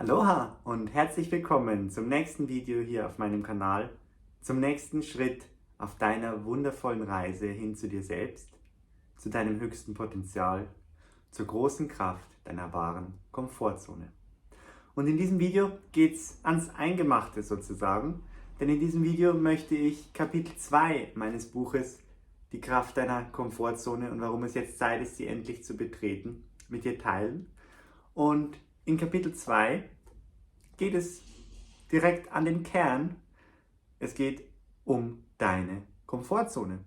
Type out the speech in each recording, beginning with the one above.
Aloha und herzlich willkommen zum nächsten Video hier auf meinem Kanal, zum nächsten Schritt auf deiner wundervollen Reise hin zu dir selbst, zu deinem höchsten Potenzial, zur großen Kraft deiner wahren Komfortzone. Und in diesem Video geht es ans Eingemachte sozusagen, denn in diesem Video möchte ich Kapitel 2 meines Buches Die Kraft deiner Komfortzone und warum es jetzt Zeit ist, sie endlich zu betreten, mit dir teilen. Und in Kapitel 2 geht es direkt an den Kern. Es geht um deine Komfortzone.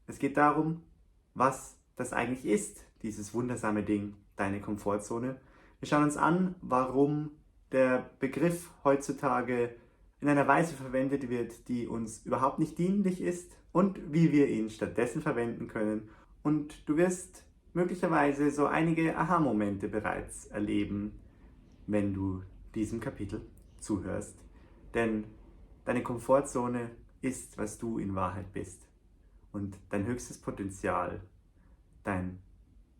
Es geht darum, was das eigentlich ist, dieses wundersame Ding, deine Komfortzone. Wir schauen uns an, warum der Begriff heutzutage in einer Weise verwendet wird, die uns überhaupt nicht dienlich ist und wie wir ihn stattdessen verwenden können. Und du wirst möglicherweise so einige Aha-Momente bereits erleben, wenn du diesem Kapitel zuhörst. Denn deine Komfortzone ist, was du in Wahrheit bist. Und dein höchstes Potenzial,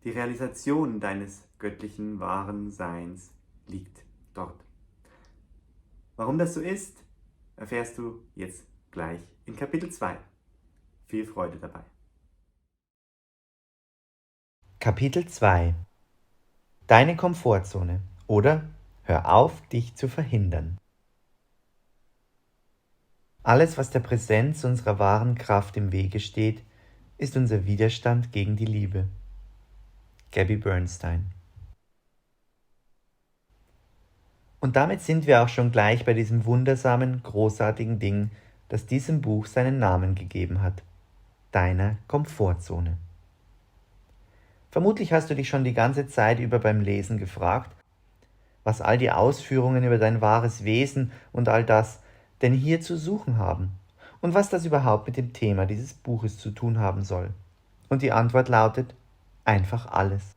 die Realisation deines göttlichen wahren Seins liegt dort. Warum das so ist, erfährst du jetzt gleich in Kapitel 2. Viel Freude dabei. Kapitel 2 Deine Komfortzone oder Hör auf, dich zu verhindern. Alles, was der Präsenz unserer wahren Kraft im Wege steht, ist unser Widerstand gegen die Liebe. Gabby Bernstein. Und damit sind wir auch schon gleich bei diesem wundersamen, großartigen Ding, das diesem Buch seinen Namen gegeben hat: deiner Komfortzone. Vermutlich hast du dich schon die ganze Zeit über beim Lesen gefragt, was all die Ausführungen über dein wahres Wesen und all das denn hier zu suchen haben und was das überhaupt mit dem Thema dieses Buches zu tun haben soll. Und die Antwort lautet: einfach alles.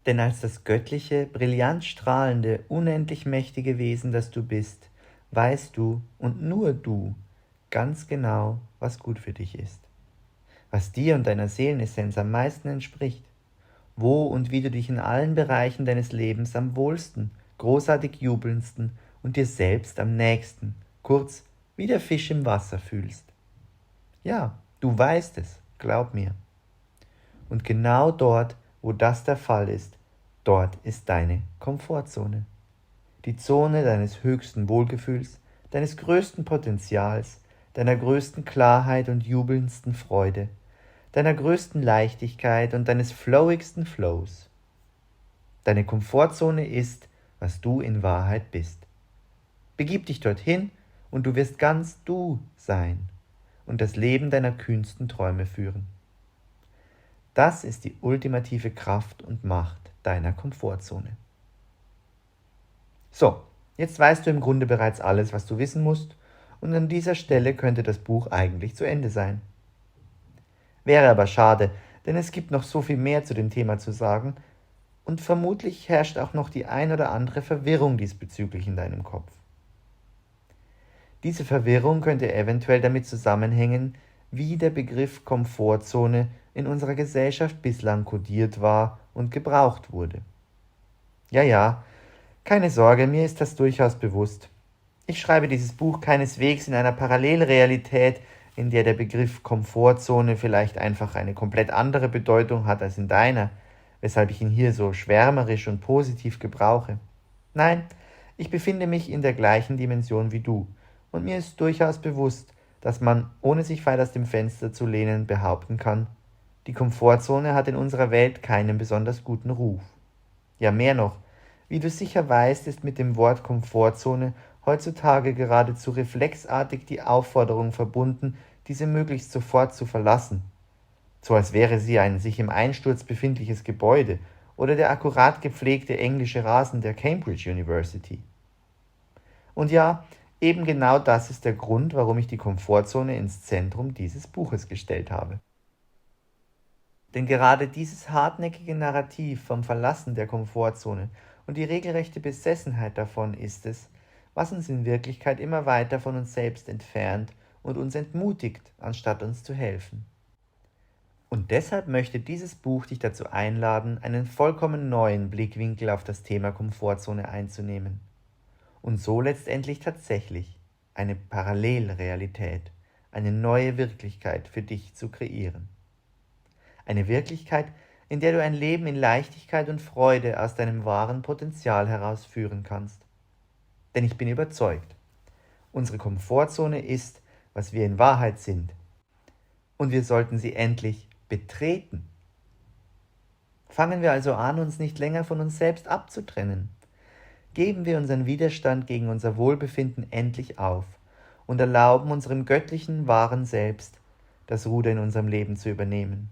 Denn als das göttliche, brillant strahlende, unendlich mächtige Wesen, das du bist, weißt du und nur du ganz genau, was gut für dich ist, was dir und deiner Seelenessenz am meisten entspricht, wo und wie du dich in allen Bereichen deines Lebens am wohlsten, großartig jubelndsten und dir selbst am nächsten, kurz wie der Fisch im Wasser fühlst. Ja, du weißt es, glaub mir. Und genau dort, wo das der Fall ist, dort ist deine Komfortzone. Die Zone deines höchsten Wohlgefühls, deines größten Potenzials, deiner größten Klarheit und jubelndsten Freude, deiner größten Leichtigkeit und deines flowigsten Flows. Deine Komfortzone ist, was du in Wahrheit bist. Begib dich dorthin und du wirst ganz du sein und das Leben deiner kühnsten Träume führen. Das ist die ultimative Kraft und Macht deiner Komfortzone. So, jetzt weißt du im Grunde bereits alles, was du wissen musst, und an dieser Stelle könnte das Buch eigentlich zu Ende sein. Wäre aber schade, denn es gibt noch so viel mehr zu dem Thema zu sagen und vermutlich herrscht auch noch die ein oder andere Verwirrung diesbezüglich in deinem Kopf. Diese Verwirrung könnte eventuell damit zusammenhängen, wie der Begriff Komfortzone in unserer Gesellschaft bislang kodiert war und gebraucht wurde. Ja, keine Sorge, mir ist das durchaus bewusst. Ich schreibe dieses Buch keineswegs in einer Parallelrealität, in der der Begriff Komfortzone vielleicht einfach eine komplett andere Bedeutung hat als in deiner, weshalb ich ihn hier so schwärmerisch und positiv gebrauche. Nein, ich befinde mich in der gleichen Dimension wie du, und mir ist durchaus bewusst, dass man, ohne sich weit aus dem Fenster zu lehnen, behaupten kann, die Komfortzone hat in unserer Welt keinen besonders guten Ruf. Ja, mehr noch, wie du sicher weißt, ist mit dem Wort Komfortzone heutzutage geradezu reflexartig die Aufforderung verbunden, diese möglichst sofort zu verlassen. So als wäre sie ein sich im Einsturz befindliches Gebäude oder der akkurat gepflegte englische Rasen der Cambridge University. Und ja, eben genau das ist der Grund, warum ich die Komfortzone ins Zentrum dieses Buches gestellt habe. Denn gerade dieses hartnäckige Narrativ vom Verlassen der Komfortzone und die regelrechte Besessenheit davon ist es, was uns in Wirklichkeit immer weiter von uns selbst entfernt und uns entmutigt, anstatt uns zu helfen. Und deshalb möchte dieses Buch dich dazu einladen, einen vollkommen neuen Blickwinkel auf das Thema Komfortzone einzunehmen und so letztendlich tatsächlich eine Parallelrealität, eine neue Wirklichkeit für dich zu kreieren. Eine Wirklichkeit, in der du ein Leben in Leichtigkeit und Freude aus deinem wahren Potenzial heraus führen kannst. Denn ich bin überzeugt, unsere Komfortzone ist, was wir in Wahrheit sind. Und wir sollten sie endlich betreten. Fangen wir also an, uns nicht länger von uns selbst abzutrennen. Geben wir unseren Widerstand gegen unser Wohlbefinden endlich auf und erlauben unserem göttlichen, wahren Selbst, das Ruder in unserem Leben zu übernehmen.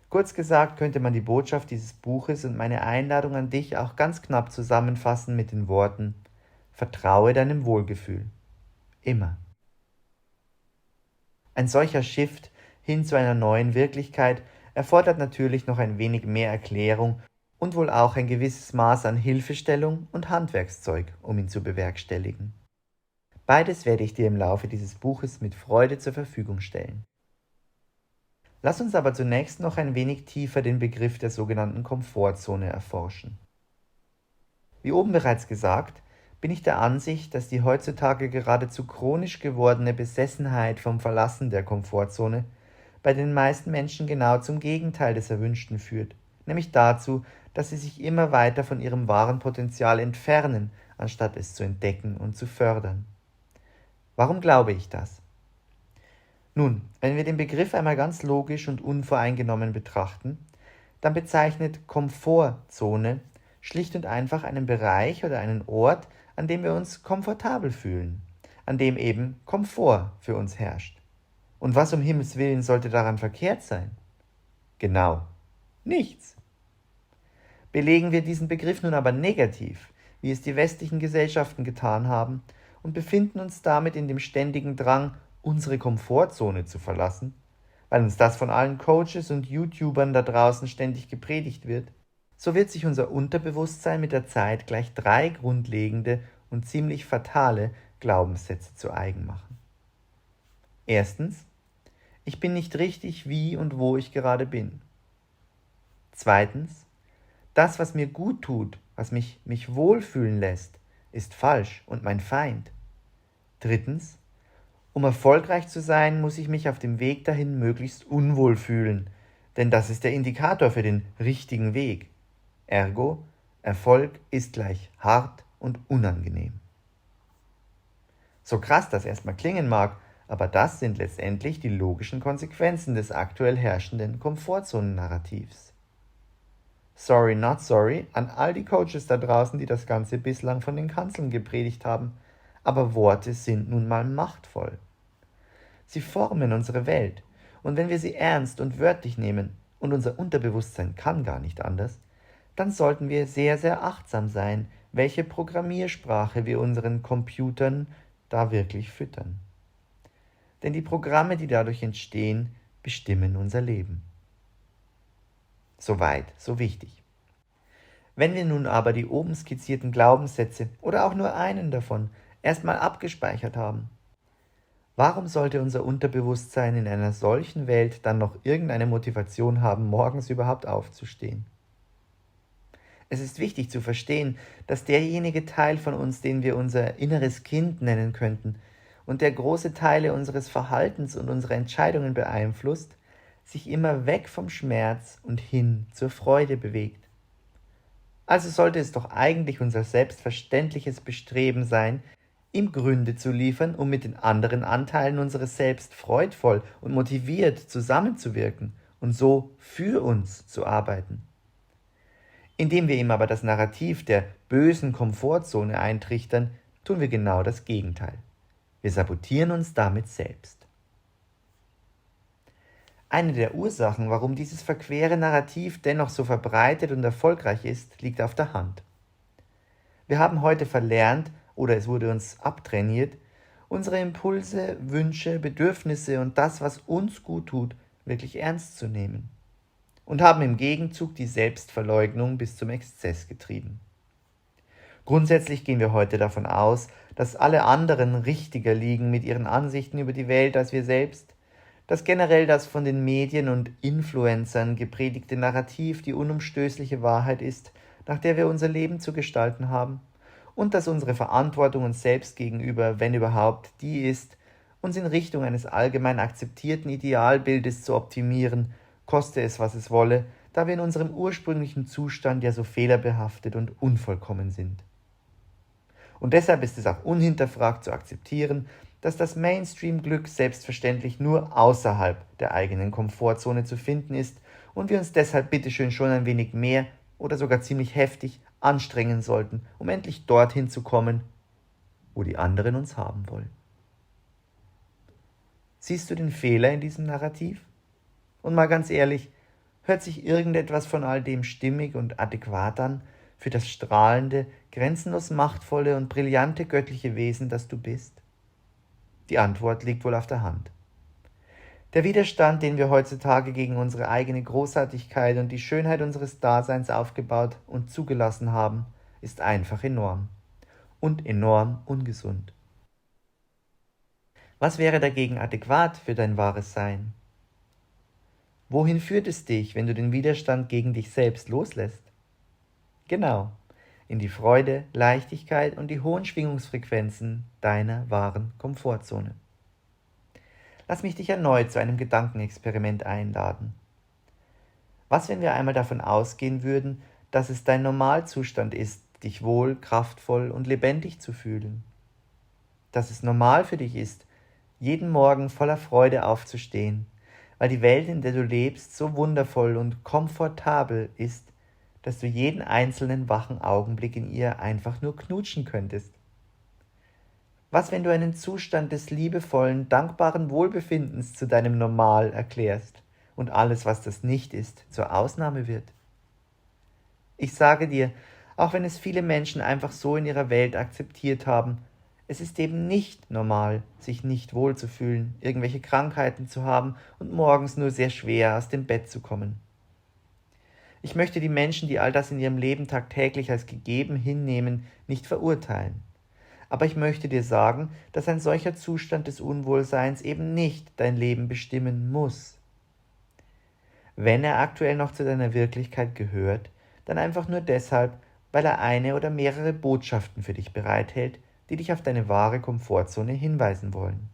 Kurz gesagt könnte man die Botschaft dieses Buches und meine Einladung an dich auch ganz knapp zusammenfassen mit den Worten: Vertraue deinem Wohlgefühl. Immer. Ein solcher Shift hin zu einer neuen Wirklichkeit erfordert natürlich noch ein wenig mehr Erklärung und wohl auch ein gewisses Maß an Hilfestellung und Handwerkszeug, um ihn zu bewerkstelligen. Beides werde ich dir im Laufe dieses Buches mit Freude zur Verfügung stellen. Lass uns aber zunächst noch ein wenig tiefer den Begriff der sogenannten Komfortzone erforschen. Wie oben bereits gesagt, bin ich der Ansicht, dass die heutzutage geradezu chronisch gewordene Besessenheit vom Verlassen der Komfortzone bei den meisten Menschen genau zum Gegenteil des Erwünschten führt, nämlich dazu, dass sie sich immer weiter von ihrem wahren Potenzial entfernen, anstatt es zu entdecken und zu fördern. Warum glaube ich das? Nun, wenn wir den Begriff einmal ganz logisch und unvoreingenommen betrachten, dann bezeichnet Komfortzone schlicht und einfach einen Bereich oder einen Ort, an dem wir uns komfortabel fühlen, an dem eben Komfort für uns herrscht. Und was um Himmels Willen sollte daran verkehrt sein? Genau, nichts. Belegen wir diesen Begriff nun aber negativ, wie es die westlichen Gesellschaften getan haben, und befinden uns damit in dem ständigen Drang, unsere Komfortzone zu verlassen, weil uns das von allen Coaches und YouTubern da draußen ständig gepredigt wird, so wird sich unser Unterbewusstsein mit der Zeit gleich 3 grundlegende und ziemlich fatale Glaubenssätze zu eigen machen. Erstens: Ich bin nicht richtig, wie und wo ich gerade bin. Zweitens: Das, was mir gut tut, was mich wohlfühlen lässt, ist falsch und mein Feind. Drittens: Um erfolgreich zu sein, muss ich mich auf dem Weg dahin möglichst unwohl fühlen, denn das ist der Indikator für den richtigen Weg. Ergo, Erfolg ist gleich hart und unangenehm. So krass das erstmal klingen mag, aber das sind letztendlich die logischen Konsequenzen des aktuell herrschenden Komfortzonen-Narrativs. Sorry, not sorry an all die Coaches da draußen, die das Ganze bislang von den Kanzeln gepredigt haben, aber Worte sind nun mal machtvoll. Sie formen unsere Welt, und wenn wir sie ernst und wörtlich nehmen, und unser Unterbewusstsein kann gar nicht anders, dann sollten wir sehr, sehr achtsam sein, welche Programmiersprache wir unseren Computern da wirklich füttern. Denn die Programme, die dadurch entstehen, bestimmen unser Leben. Soweit, so wichtig. Wenn wir nun aber die oben skizzierten Glaubenssätze oder auch nur einen davon erstmal abgespeichert haben, warum sollte unser Unterbewusstsein in einer solchen Welt dann noch irgendeine Motivation haben, morgens überhaupt aufzustehen? Es ist wichtig zu verstehen, dass derjenige Teil von uns, den wir unser inneres Kind nennen könnten und der große Teile unseres Verhaltens und unserer Entscheidungen beeinflusst, sich immer weg vom Schmerz und hin zur Freude bewegt. Also sollte es doch eigentlich unser selbstverständliches Bestreben sein, ihm Gründe zu liefern, um mit den anderen Anteilen unseres Selbst freudvoll und motiviert zusammenzuwirken und so für uns zu arbeiten. Indem wir ihm aber das Narrativ der bösen Komfortzone eintrichtern, tun wir genau das Gegenteil. Wir sabotieren uns damit selbst. Eine der Ursachen, warum dieses verquere Narrativ dennoch so verbreitet und erfolgreich ist, liegt auf der Hand. Wir haben heute verlernt, oder es wurde uns abtrainiert, unsere Impulse, Wünsche, Bedürfnisse und das, was uns gut tut, wirklich ernst zu nehmen. Und haben im Gegenzug die Selbstverleugnung bis zum Exzess getrieben. Grundsätzlich gehen wir heute davon aus, dass alle anderen richtiger liegen mit ihren Ansichten über die Welt als wir selbst, dass generell das von den Medien und Influencern gepredigte Narrativ die unumstößliche Wahrheit ist, nach der wir unser Leben zu gestalten haben, und dass unsere Verantwortung uns selbst gegenüber, wenn überhaupt, die ist, uns in Richtung eines allgemein akzeptierten Idealbildes zu optimieren, koste es, was es wolle, da wir in unserem ursprünglichen Zustand ja so fehlerbehaftet und unvollkommen sind. Und deshalb ist es auch unhinterfragt zu akzeptieren, dass das Mainstream-Glück selbstverständlich nur außerhalb der eigenen Komfortzone zu finden ist und wir uns deshalb bitteschön schon ein wenig mehr oder sogar ziemlich heftig anstrengen sollten, um endlich dorthin zu kommen, wo die anderen uns haben wollen. Siehst du den Fehler in diesem Narrativ? Und mal ganz ehrlich, hört sich irgendetwas von all dem stimmig und adäquat an für das strahlende, grenzenlos machtvolle und brillante göttliche Wesen, das du bist? Die Antwort liegt wohl auf der Hand. Der Widerstand, den wir heutzutage gegen unsere eigene Großartigkeit und die Schönheit unseres Daseins aufgebaut und zugelassen haben, ist einfach enorm und enorm ungesund. Was wäre dagegen adäquat für dein wahres Sein? Wohin führt es dich, wenn du den Widerstand gegen dich selbst loslässt? Genau, in die Freude, Leichtigkeit und die hohen Schwingungsfrequenzen deiner wahren Komfortzone. Lass mich dich erneut zu einem Gedankenexperiment einladen. Was, wenn wir einmal davon ausgehen würden, dass es dein Normalzustand ist, dich wohl, kraftvoll und lebendig zu fühlen? Dass es normal für dich ist, jeden Morgen voller Freude aufzustehen, weil die Welt, in der du lebst, so wundervoll und komfortabel ist, dass du jeden einzelnen wachen Augenblick in ihr einfach nur knutschen könntest. Was, wenn du einen Zustand des liebevollen, dankbaren Wohlbefindens zu deinem Normal erklärst und alles, was das nicht ist, zur Ausnahme wird? Ich sage dir, auch wenn es viele Menschen einfach so in ihrer Welt akzeptiert haben, es ist eben nicht normal, sich nicht wohlzufühlen, irgendwelche Krankheiten zu haben und morgens nur sehr schwer aus dem Bett zu kommen. Ich möchte die Menschen, die all das in ihrem Leben tagtäglich als gegeben hinnehmen, nicht verurteilen. Aber ich möchte dir sagen, dass ein solcher Zustand des Unwohlseins eben nicht dein Leben bestimmen muss. Wenn er aktuell noch zu deiner Wirklichkeit gehört, dann einfach nur deshalb, weil er eine oder mehrere Botschaften für dich bereithält, die dich auf deine wahre Komfortzone hinweisen wollen.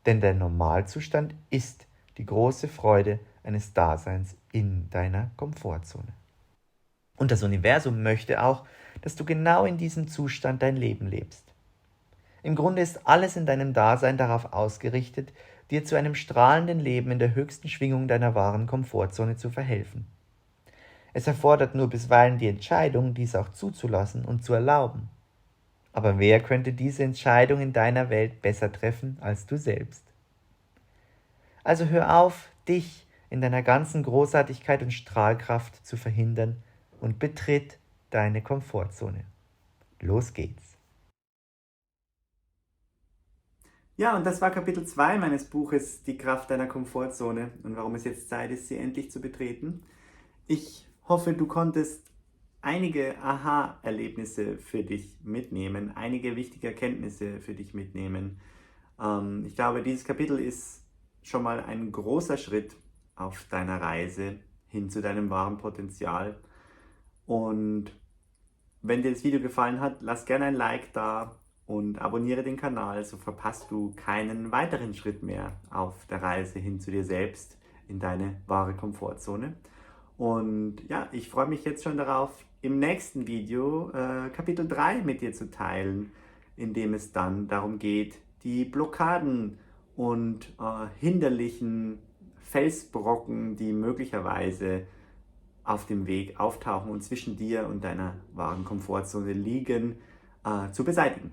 Denn dein Normalzustand ist die große Freude eines Daseins in deiner Komfortzone. Und das Universum möchte auch, dass du genau in diesem Zustand dein Leben lebst. Im Grunde ist alles in deinem Dasein darauf ausgerichtet, dir zu einem strahlenden Leben in der höchsten Schwingung deiner wahren Komfortzone zu verhelfen. Es erfordert nur bisweilen die Entscheidung, dies auch zuzulassen und zu erlauben. Aber wer könnte diese Entscheidung in deiner Welt besser treffen als du selbst? Also hör auf, dich in deiner ganzen Großartigkeit und Strahlkraft zu verhindern und betritt deine Komfortzone. Los geht's! Ja, und das war Kapitel 2 meines Buches Die Kraft deiner Komfortzone und warum es jetzt Zeit ist, sie endlich zu betreten. Ich hoffe, du konntest einige Aha-Erlebnisse für dich mitnehmen, einige wichtige Erkenntnisse für dich mitnehmen. Ich glaube, dieses Kapitel ist schon mal ein großer Schritt auf deiner Reise hin zu deinem wahren Potenzial. Und wenn dir das Video gefallen hat, lass gerne ein Like da und abonniere den Kanal, so verpasst du keinen weiteren Schritt mehr auf der Reise hin zu dir selbst in deine wahre Komfortzone. Und ja, ich freue mich jetzt schon darauf, im nächsten Video Kapitel 3 mit dir zu teilen, in dem es dann darum geht, die Blockaden und hinderlichen Felsbrocken, die möglicherweise auf dem Weg auftauchen und zwischen dir und deiner wahren Komfortzone liegen, zu beseitigen.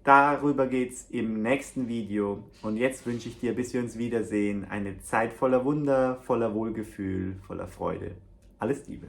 Darüber geht es im nächsten Video und jetzt wünsche ich dir, bis wir uns wiedersehen, eine Zeit voller Wunder, voller Wohlgefühl, voller Freude. Alles Liebe!